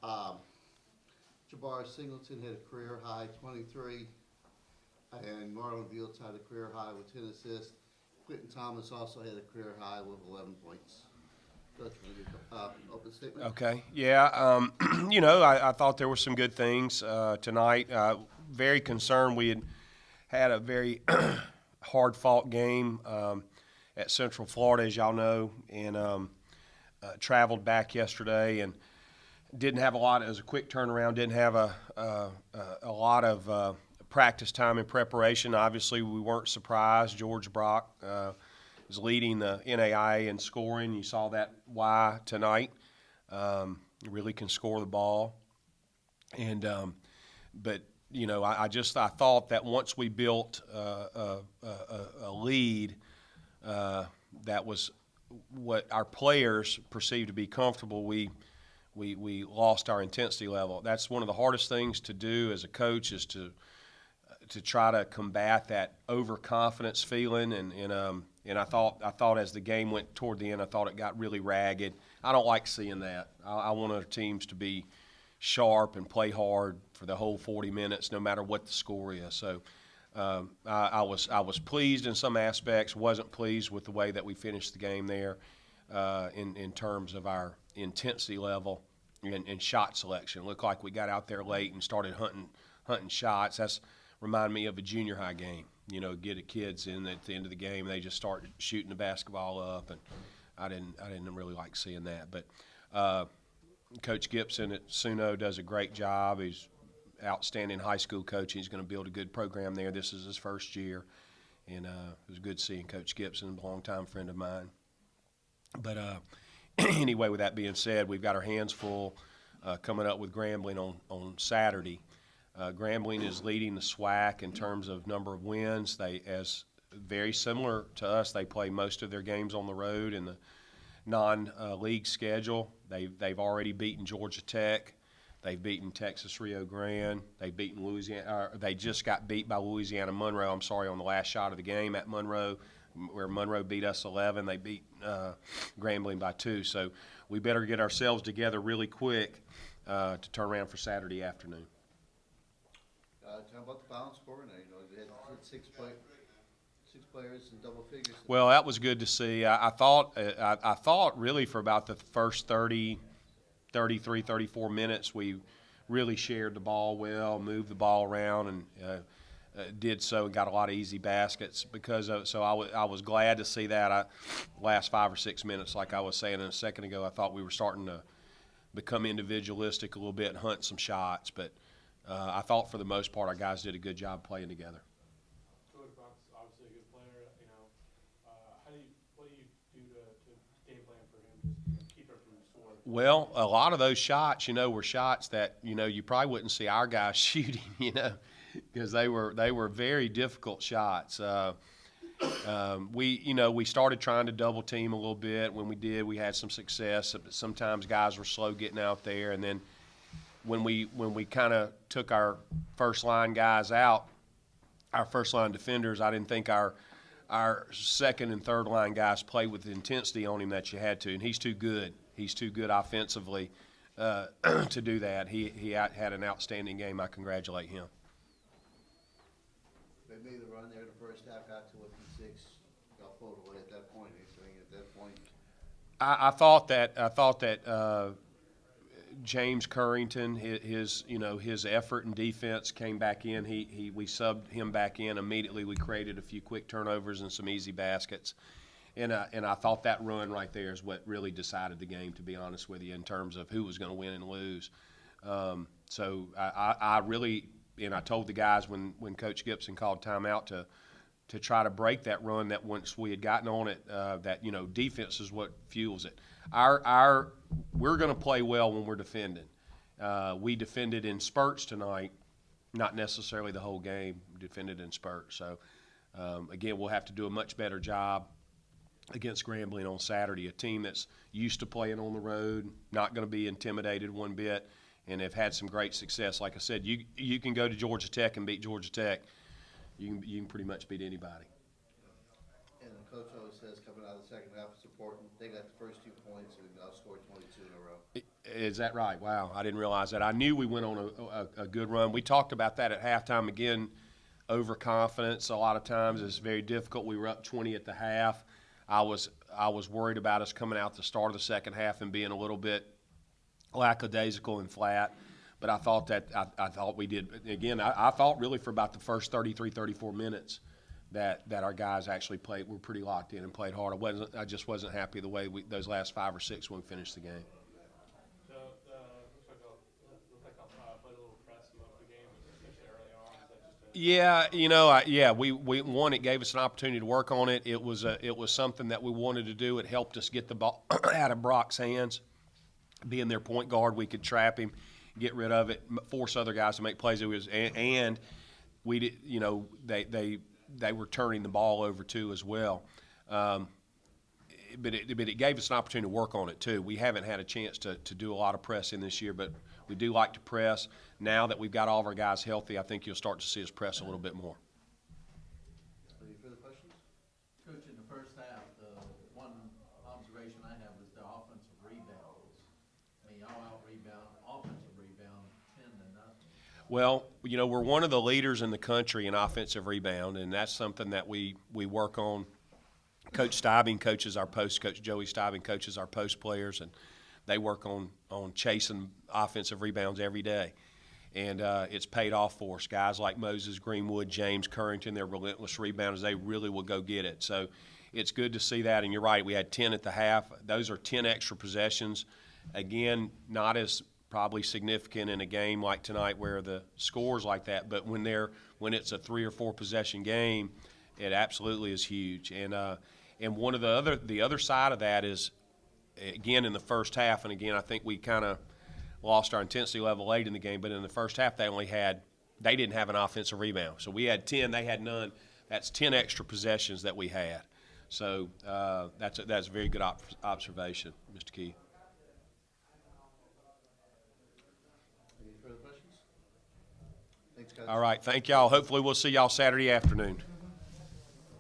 Um, Jabbar Singleton had a career high 23, and Marlon Fields had a career high with 10 assists. Quentin Thomas also had a career high with 11 points. Coach, want to give open statement? Okay. Yeah. I thought there were some good things tonight. Very concerned. We had a very hard fought game at Central Florida, as y'all know, and traveled back yesterday and didn't have a lot. It was a quick turnaround. Didn't have a lot of practice time in preparation. Obviously, we weren't surprised. George Brock is leading the NAIA in scoring. You saw that why tonight. Really can score the ball, and but I thought that once we built a lead, that was what our players perceived to be comfortable. We lost our intensity level. That's one of the hardest things to do as a coach is to try to combat that overconfidence feeling. And I thought as the game went toward the end, I thought it got really ragged. I don't like seeing that. I want our teams to be sharp and play hard for the whole 40 minutes, no matter what the score is. So I was pleased in some aspects. Wasn't pleased with the way that we finished the game there in terms of our intensity level and shot selection. It looked like we got out there late and started hunting shots. That's remind me of a junior high game. Get the kids in at the end of the game, they just start shooting the basketball up, and I didn't really like seeing that. But Coach Gibson at Suno does a great job. He's outstanding high school coach. He's going to build a good program there. This is his first year, and it was good seeing Coach Gibson, a longtime friend of mine. But anyway, with that being said, we've got our hands full coming up with Grambling on Saturday. Grambling is leading the SWAC in terms of number of wins. As very similar to us, they play most of their games on the road in the non-league schedule. They've already beaten Georgia Tech. They've beaten Texas Rio Grande. They've beaten Louisiana. They just got beat by Louisiana Monroe. I'm sorry, on the last shot of the game at Monroe, where Monroe beat us 11. They beat Grambling by 2. So we better get ourselves together really quick to turn around for Saturday afternoon. How about the balance scoring? They had six players in double figures. Well, that was good to see. I thought really for about the first 30, 33, 34 minutes, we really shared the ball well, moved the ball around, and did so and got a lot of easy baskets so I was glad to see that. Last 5 or 6 minutes, like I was saying a second ago, I thought we were starting to become individualistic a little bit and hunt some shots, but I thought for the most part our guys did a good job playing together. Coach Brock's obviously a good player. What do you do to game plan for him? Just keep everything score. Well, a lot of those shots, were shots that you probably wouldn't see our guys shooting, because they were very difficult shots. We started trying to double team a little bit. When we did, we had some success. But sometimes guys were slow getting out there, and then when we kind of took our first line guys out, our first line defenders, I didn't think our second and third line guys played with the intensity on him that you had to, and he's too good. He's too good offensively to do that. He had an outstanding game. I congratulate him. They made the run there. The first half got to 6. Got pulled away at that point. At that point, I thought that James Currington, his effort and defense came back in. We subbed him back in immediately. We created a few quick turnovers and some easy baskets, and I thought that run right there is what really decided the game. To be honest with you, in terms of who was going to win and lose, so I really, and I told the guys when Coach Gibson called timeout to try to break that run, that once we had gotten on it, that defense is what fuels it. We're going to play well when we're defending. We defended in spurts tonight, not necessarily the whole game. Defended in spurts. So again, we'll have to do a much better job against Grambling on Saturday. A team that's used to playing on the road, not going to be intimidated one bit, and have had some great success. Like I said, you can go to Georgia Tech and beat Georgia Tech. You can pretty much beat anybody. And the coach always says coming out of the second half is important. They got the first 2 points and scored 22 in a row. Is that right? Wow, I didn't realize that. I knew we went on a good run. We talked about that at halftime. Again, overconfidence a lot of times is very difficult. We were up 20 at the half. I was worried about us coming out the start of the second half and being a little bit lackadaisical and flat. But I thought I thought we did. Again, I thought really for about the first 33, 34 minutes that our guys actually were pretty locked in and played hard. I just wasn't happy the way those last 5 or 6 when we finished the game. So, looks like I'll played a little press most of the game, especially early on. Is that just Yeah, we won. It gave us an opportunity to work on it. It was something that we wanted to do. It helped us get the ball out of Brock's hands. Being their point guard, we could trap him, get rid of it, force other guys to make plays. And we did, they were turning the ball over too as well. But it gave us an opportunity to work on it too. We haven't had a chance to do a lot of pressing this year, but we do like to press. Now that we've got all of our guys healthy, I think you'll start to see us press a little bit more. Any further questions? Coach, in the first half, the one observation I have was the offensive rebounds. I mean, y'all out-rebound, offensive rebound, 10-0. Well, we're one of the leaders in the country in offensive rebound, and that's something that we work on. Coach Steibing coaches our post. Coach Joey Steibing coaches our post players, and they work on chasing offensive rebounds every day. And it's paid off for us. Guys like Moses Greenwood, James Currington, they're relentless rebounders. They really will go get it. So it's good to see that. And you're right, we had 10 at the half. Those are 10 extra possessions. Again, not as probably significant in a game like tonight where the score's like that, but when it's a 3 or 4 possession game, it absolutely is huge. And one of the other side of that is, again, in the first half, and again, I think we kind of lost our intensity level late in the game, but in the first half they didn't have an offensive rebound. So we had 10, they had none. That's 10 extra possessions that we had. So that's a very good observation, Mr. Key. Any further questions? Thanks, guys. All right, thank y'all. Hopefully we'll see y'all Saturday afternoon.